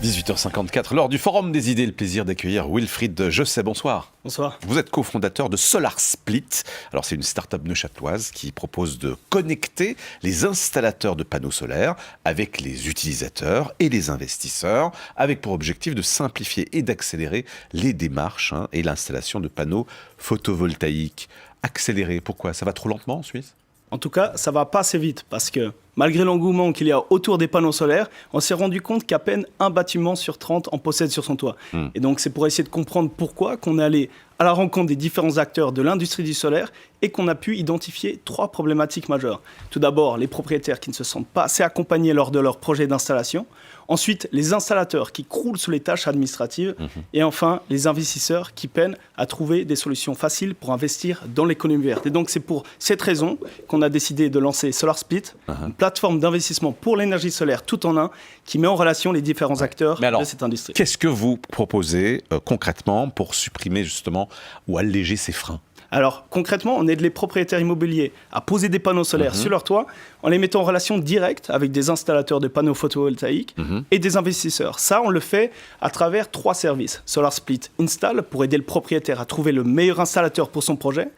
18h54, lors du Forum des idées, le plaisir d'accueillir Wilfried Josset. Bonsoir. Bonsoir. Vous êtes cofondateur de SolarSplit. Alors, c'est une start-up neuchâteloise qui propose de connecter les installateurs de panneaux solaires avec les utilisateurs et les investisseurs, avec pour objectif de simplifier et d'accélérer les démarches et l'installation de panneaux photovoltaïques. Accélérer, pourquoi? Ça va trop lentement en Suisse? En tout cas, ça ne va pas assez vite parce que malgré l'engouement qu'il y a autour des panneaux solaires, on s'est rendu compte qu'à peine un bâtiment sur 30 en possède sur son toit. Et donc, c'est pour essayer de comprendre pourquoi qu'on est allé à la rencontre des différents acteurs de l'industrie du solaire et qu'on a pu identifier 3 problématiques majeures. Tout d'abord, les propriétaires qui ne se sentent pas assez accompagnés lors de leur projet d'installation. Ensuite, les installateurs qui croulent sous les tâches administratives. Et enfin, les investisseurs qui peinent à trouver des solutions faciles pour investir dans l'économie verte. Et donc, c'est pour cette raison qu'on a décidé de lancer SolarSplit, une plateforme d'investissement pour l'énergie solaire tout en un, qui met en relation les différents acteurs de cette industrie. Qu'est-ce que vous proposez concrètement pour supprimer justement ou alléger ces freins? Alors concrètement, on aide les propriétaires immobiliers à poser des panneaux solaires sur leur toit en les mettant en relation directe avec des installateurs de panneaux photovoltaïques et des investisseurs. Ça, on le fait à travers 3 services. SolarSplit Install pour aider le propriétaire à trouver le meilleur installateur pour son projet.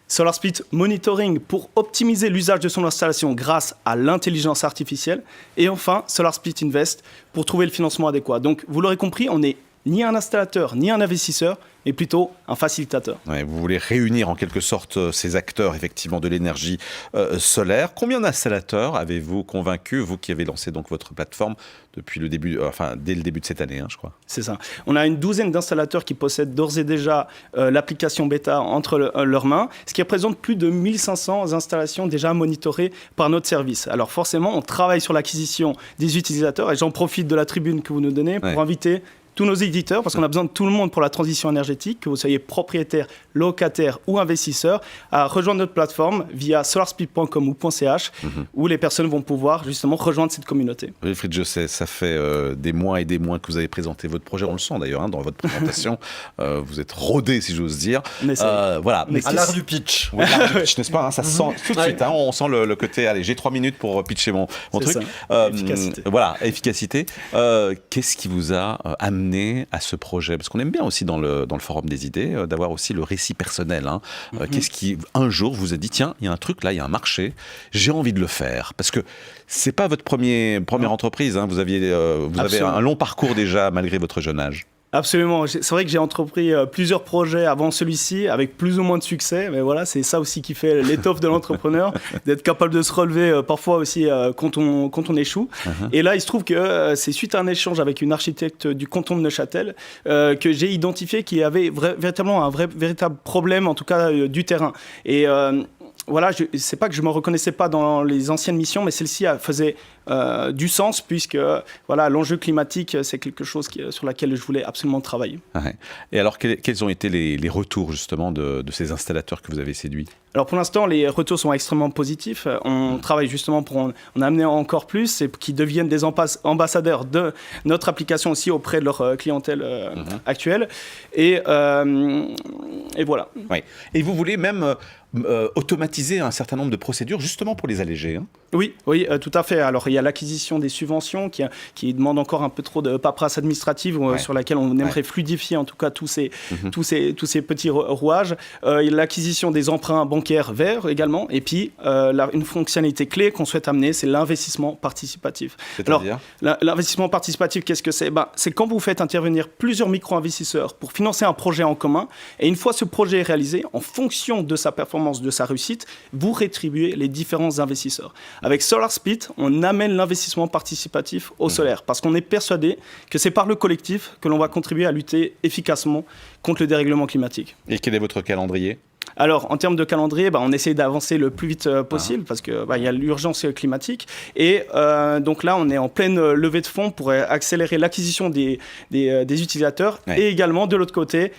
SolarSplit Monitoring pour optimiser l'usage de son installation grâce à l'intelligence artificielle. Et enfin, SolarSplit Invest pour trouver le financement adéquat. Donc, vous l'aurez compris, on n'est ni un installateur, ni un investisseur, mais plutôt un facilitateur. Ouais, vous voulez réunir en quelque sorte ces acteurs effectivement de l'énergie solaire. Combien d'installateurs avez-vous convaincu, vous qui avez lancé donc votre plateforme depuis le début, dès le début de cette année, je crois? C'est ça. On a une douzaine d'installateurs qui possèdent d'ores et déjà l'application bêta entre leurs mains, ce qui représente plus de 1500 installations déjà monitorées par notre service. Alors forcément, on travaille sur l'acquisition des utilisateurs et j'en profite de la tribune que vous nous donnez pour inviter tous nos éditeurs, parce qu'on a besoin de tout le monde pour la transition énergétique, que vous soyez propriétaire, locataire ou investisseur, à rejoindre notre plateforme via solarsplit.com ou .ch, où les personnes vont pouvoir justement rejoindre cette communauté. Wilfried Josset, ça fait des mois et des mois que vous avez présenté votre projet, on le sent d'ailleurs dans votre présentation, vous êtes rodé si j'ose dire. Voilà. À l'art du pitch. Oui, l'art du pitch, n'est-ce pas, ça se sent tout de suite, on sent le côté, allez, j'ai 3 minutes pour pitcher mon truc. Efficacité. Voilà, efficacité. Qu'est-ce qui vous a amené à ce projet? Parce qu'on aime bien aussi dans le Forum des idées d'avoir aussi le récit personnel. Qu'est-ce qui, un jour, vous a dit, tiens, il y a un truc là, il y a un marché, j'ai envie de le faire? Parce que c'est pas votre première entreprise, vous avez un long parcours déjà, malgré votre jeune âge. Absolument. C'est vrai que j'ai entrepris plusieurs projets avant celui-ci, avec plus ou moins de succès. Mais voilà, c'est ça aussi qui fait l'étoffe de l'entrepreneur, d'être capable de se relever parfois aussi quand on échoue. Et là, il se trouve que c'est suite à un échange avec une architecte du canton de Neuchâtel que j'ai identifié qu'il y avait véritablement un véritable problème, en tout cas du terrain. Et voilà, c'est pas que je me reconnaissais pas dans les anciennes missions, mais celle-ci faisait du sens, puisque voilà, l'enjeu climatique, c'est quelque chose sur laquelle je voulais absolument travailler. Et alors, quels ont été les retours justement de ces installateurs que vous avez séduits? Alors pour l'instant, les retours sont extrêmement positifs. On travaille justement pour en amener encore plus et qu'ils deviennent des ambassadeurs de notre application aussi auprès de leur clientèle actuelle. Et voilà. Oui. Et vous voulez même automatiser un certain nombre de procédures justement pour les alléger. Oui, tout à fait. Alors il y a l'acquisition des subventions qui demande encore un peu trop de paperasse administrative sur laquelle on aimerait fluidifier en tout cas tous ces petits rouages. Il y a l'acquisition des emprunts bancaires verts également. Et puis une fonctionnalité clé qu'on souhaite amener, c'est l'investissement participatif. C'est-à-dire ? Alors l'investissement participatif, qu'est-ce que c'est? C'est quand vous faites intervenir plusieurs micro-investisseurs pour financer un projet en commun. Et une fois ce projet est réalisé, en fonction de sa performance, de sa réussite, vous rétribuez les différents investisseurs. Avec SolarSplit, on amène l'investissement participatif au solaire parce qu'on est persuadé que c'est par le collectif que l'on va contribuer à lutter efficacement contre le dérèglement climatique. Et quel est votre calendrier ? Alors, en termes de calendrier, on essaie d'avancer le plus vite possible parce qu'il y a l'urgence climatique. Et donc là, on est en pleine levée de fonds pour accélérer l'acquisition des utilisateurs et également, de l'autre côté,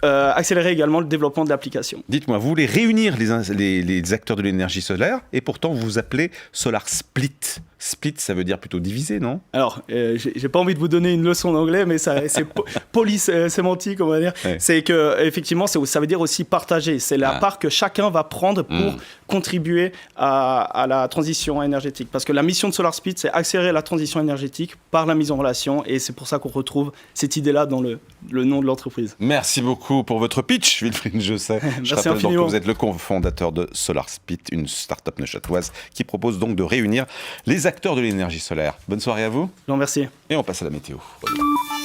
accélérer également le développement de l'application. Dites-moi, vous voulez réunir les acteurs de l'énergie solaire et pourtant vous vous appelez Solar Split. Split, ça veut dire plutôt diviser, non? Alors, j'ai pas envie de vous donner une leçon d'anglais, mais c'est polysémantique, on va dire. Ouais. C'est que, effectivement, ça veut dire aussi partager. C'est la part que chacun va prendre pour contribuer à la transition énergétique. Parce que la mission de Solar Split, c'est accélérer la transition énergétique par la mise en relation. Et c'est pour ça qu'on retrouve cette idée-là dans le nom de l'entreprise. Merci beaucoup pour votre pitch, Wilfried Josset. Je rappelle donc que vous êtes le cofondateur de Solar Split, une start-up neuchâteloise qui propose donc de réunir les acteurs de l'énergie solaire. Bonne soirée à vous. Je vous remercie. Et on passe à la météo.